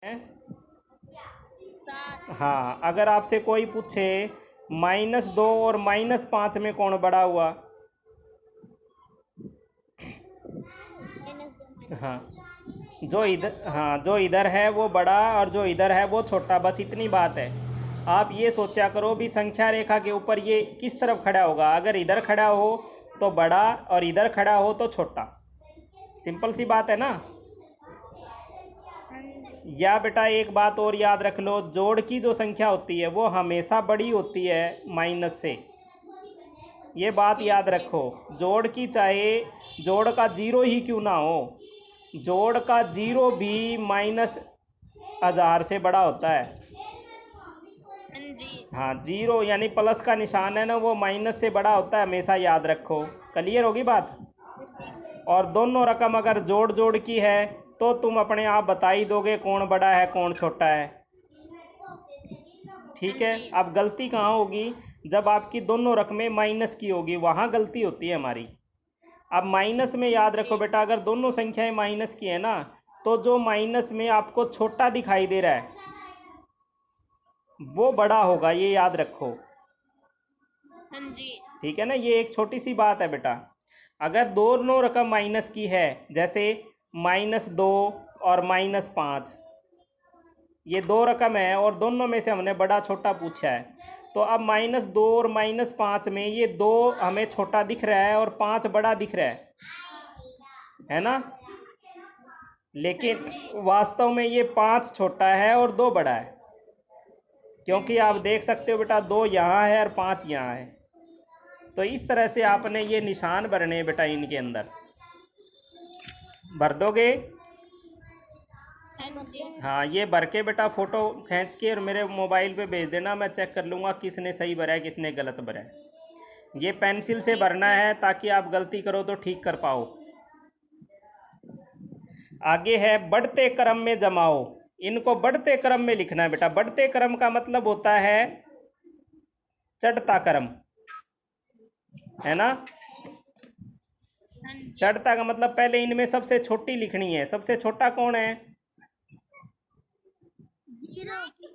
है। 7। हाँ, अगर आपसे कोई पूछे -2 और -5 में कौन बड़ा हुआ? हाँ, जो इधर, हाँ, जो इधर है वो बड़ा और जो इधर है वो छोटा, बस इतनी बात है। आप ये सोचा करो भी संख्या रेखा के ऊपर ये किस तरफ खड़ा होगा। अगर इधर खड़ा हो तो बड़ा और इधर खड़ा हो तो छोटा। सिंपल सी बात है ना। या बेटा एक बात और याद रख लो, जोड़ की जो संख्या होती है वो हमेशा बड़ी होती है माइनस से। ये बात याद रखो। जोड़ की चाहे जोड़ का जीरो ही क्यों ना हो, जोड़ का जीरो भी -1000 से बड़ा होता है। हाँ, जीरो यानी प्लस का निशान है ना, वो माइनस से बड़ा होता है, हमेशा याद रखो। क्लियर होगी बात? और दोनों रकम अगर जोड़ जोड़ की है तो तुम अपने आप बता ही दोगे कौन बड़ा है कौन छोटा है। ठीक है। अब गलती कहाँ होगी? जब आपकी दोनों रकमें माइनस की होगी, वहाँ गलती होती है हमारी। अब माइनस में याद रखो बेटा, अगर दोनों संख्याएं माइनस की है ना, तो जो माइनस में आपको छोटा दिखाई दे रहा है वो बड़ा होगा, ये याद रखो। ठीक है ना, ये एक छोटी सी बात है बेटा। अगर दोनों रकम माइनस की है, जैसे -2 और -5, ये दो रकम है और दोनों में से हमने बड़ा छोटा पूछा है, तो अब -2 और -5 में ये 2 हमें छोटा दिख रहा है और 5 बड़ा दिख रहा है ना। लेकिन वास्तव में ये 5 छोटा है और 2 बड़ा है, क्योंकि आप देख सकते हो बेटा 2 यहाँ है और 5 यहाँ है। तो इस तरह से आपने ये निशान भरने बेटा इनके अंदर भर दोगे। हाँ, ये भर के बेटा फ़ोटो खींच के और मेरे मोबाइल पे भेज देना, मैं चेक कर लूँगा किसने सही भरा है किसने गलत भरा है। ये पेंसिल से भरना है ताकि आप गलती करो तो ठीक कर पाओ। आगे है बढ़ते क्रम में जमाओ। इनको बढ़ते क्रम में लिखना है बेटा। बढ़ते क्रम का मतलब होता है चढ़ता क्रम, है ना। चढ़ता का मतलब पहले इनमें सबसे छोटी लिखनी है। सबसे छोटा कौन है?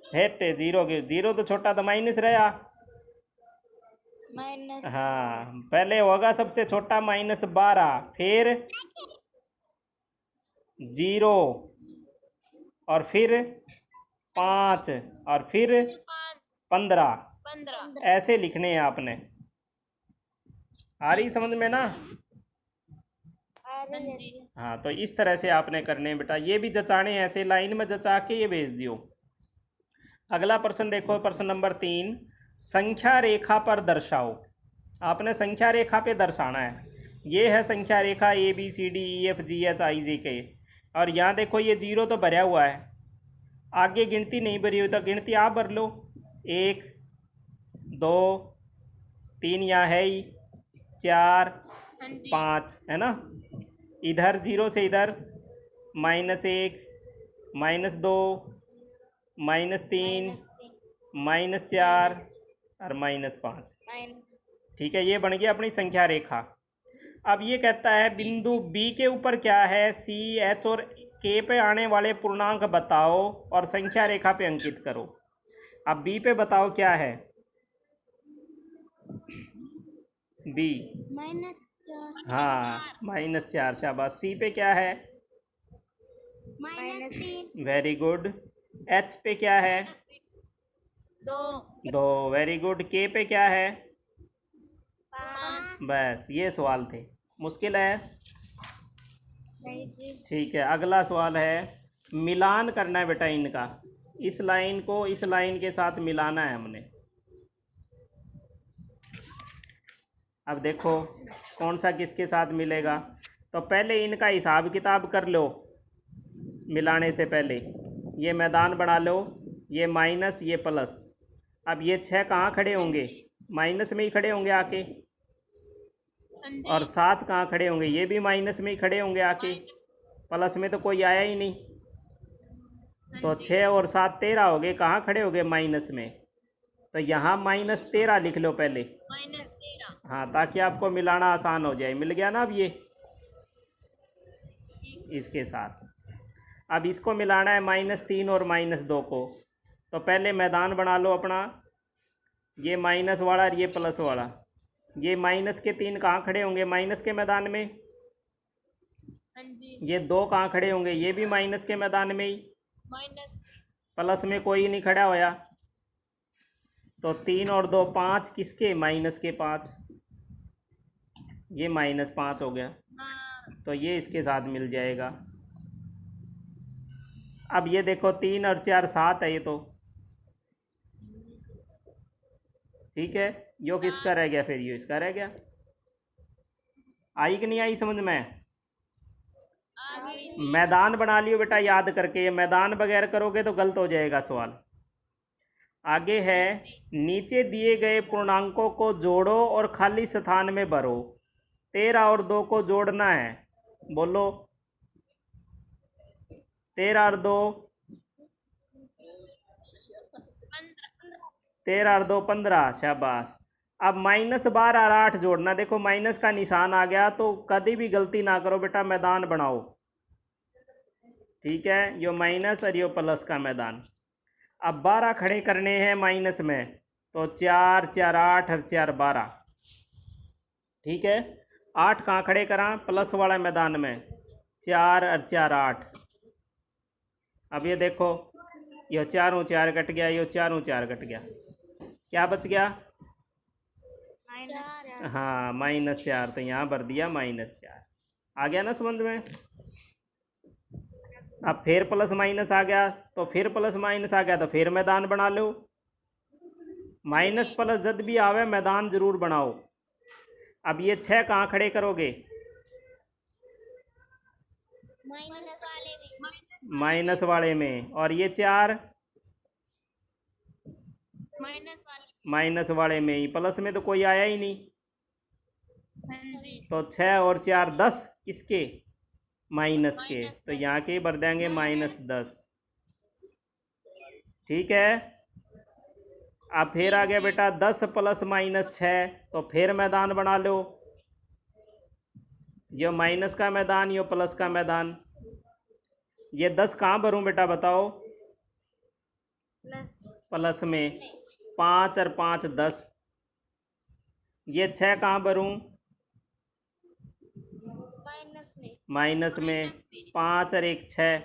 हेटे जीरो के, जीरो तो छोटा तो माइनस रहा। हाँ, पहले होगा सबसे छोटा -12, फिर 0 और फिर 5 और फिर 15। ऐसे लिखने हैं आपने। आ रही समझ में ना? हाँ, तो इस तरह से आपने करने हैं बेटा। ये भी जचाने ऐसे लाइन में जचा के ये भेज दियो। अगला प्रश्न देखो, प्रश्न नंबर 3, संख्या रेखा पर दर्शाओ। आपने संख्या रेखा पे दर्शाना है। ये है संख्या रेखा ABCDEFGHIJK, और यहाँ देखो ये 0 तो भरा हुआ है, आगे गिनती नहीं भरी हुई, तो गिनती आप भर लो। 1 2 3 यहाँ है ही, 4 5, है ना। इधर 0 से इधर -1 -2 -3 -4 और -5। ठीक है, ये बन गया अपनी संख्या रेखा। अब ये कहता है बिंदु बी के ऊपर क्या है, सी एच और के पे आने वाले पूर्णांक बताओ और संख्या रेखा पे अंकित करो। अब बी पे बताओ क्या है। बी हाँ -4, शाबाश। सी पे क्या है? Very good. एच पे क्या है? 2। Very good. के पे क्या है? 5। बस ये सवाल थे। मुश्किल है? ठीक है, अगला सवाल है, मिलान करना है बेटा इनका। इस लाइन को इस लाइन के साथ मिलाना है हमने। अब देखो कौन सा किसके साथ मिलेगा। तो पहले इनका हिसाब किताब कर लो मिलाने से पहले। ये मैदान बना लो, ये माइनस ये प्लस। अब ये 6 कहाँ खड़े होंगे? माइनस में ही खड़े होंगे आके। और 7 कहाँ खड़े होंगे? ये भी माइनस में ही खड़े होंगे आके, प्लस में तो कोई आया ही नहीं। तो 6 और 7 13 हो गए, कहाँ खड़े हो गए? माइनस में। तो यहाँ -13 लिख लो पहले। हाँ, ताकि आपको मिलाना आसान हो जाए। मिल गया ना अब ये इसके साथ। अब इसको मिलाना है -3 और -2 को। तो पहले मैदान बना लो अपना, ये माइनस वाला और ये प्लस वाला। ये माइनस के 3 कहाँ खड़े होंगे? माइनस के मैदान में। ये 2 कहाँ खड़े होंगे? ये भी माइनस के मैदान में ही। प्लस में कोई नहीं खड़ा होया, तो 3 और 2 5, किसके? माइनस के 5। ये -5 हो गया, तो ये इसके साथ मिल जाएगा। अब ये देखो 3 और 4 7 है, ये तो ठीक है। यो किसका रह गया फिर? यो इसका रह गया। आई कि नहीं आई समझ में? मैदान बना लियो बेटा याद करके, ये मैदान बगैर करोगे तो गलत हो जाएगा सवाल। आगे है, नीचे दिए गए पूर्णांकों को जोड़ो और खाली स्थान में भरो। 13 और 2 को जोड़ना है, बोलो। 13 और 2, 13 और 2 15, शाबाश। अब -12 और 8 जोड़ना। देखो माइनस का निशान आ गया, तो कभी भी गलती ना करो बेटा, मैदान बनाओ, ठीक है। यो माइनस और यो प्लस का मैदान। अब 12 खड़े करने हैं माइनस में, तो 4 4 8 और 4 12, ठीक है। 8 कहाँ खड़े करा? प्लस वाला मैदान में, 4 और 4 8। अब ये देखो, यो 4 4 कट गया, यो 4 4 कट गया, क्या बच गया? हाँ -4, तो यहाँ भर दिया -4। आ गया ना समझ में? अब फिर प्लस माइनस आ गया, तो फिर प्लस माइनस आ गया, तो फिर मैदान बना लो। माइनस प्लस जब भी आवे मैदान जरूर बनाओ। अब ये 6 कहाँ खड़े करोगे? माइनस वाले में। और ये 4 माइनस वाले में ही, प्लस में तो कोई आया ही नहीं। तो 6 और 4 10, किसके? माइनस के, तो यहाँ के भर देंगे -10, ठीक है। अब फिर आ गया बेटा 10 प्लस -6, तो फिर मैदान बना लो। यो माइनस का मैदान, यो प्लस का मैदान। ये 10 कहाँ भरूं बेटा बताओ? प्लस में। 5 और 5 10। ये 6 कहाँ भरूं? माइनस में। 5 और 1 6।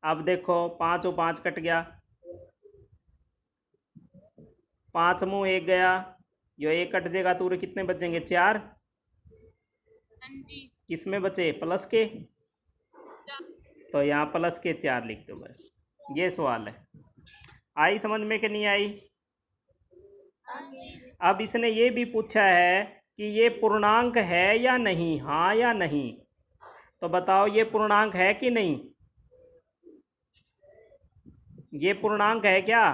अब देखो 5 और 5 कट गया, 5 मुँह 1 गया, यो 1 कट जाएगा, तो कितने बचेंगे? 4। किस में बचे? प्लस के, तो यहाँ प्लस के 4 लिख दो बस। ये सवाल है। आई समझ में कि नहीं आई? अब इसने ये भी पूछा है कि ये पूर्णांक है या नहीं, हाँ या नहीं। तो बताओ ये पूर्णांक है कि नहीं? ये पूर्णांक है क्या?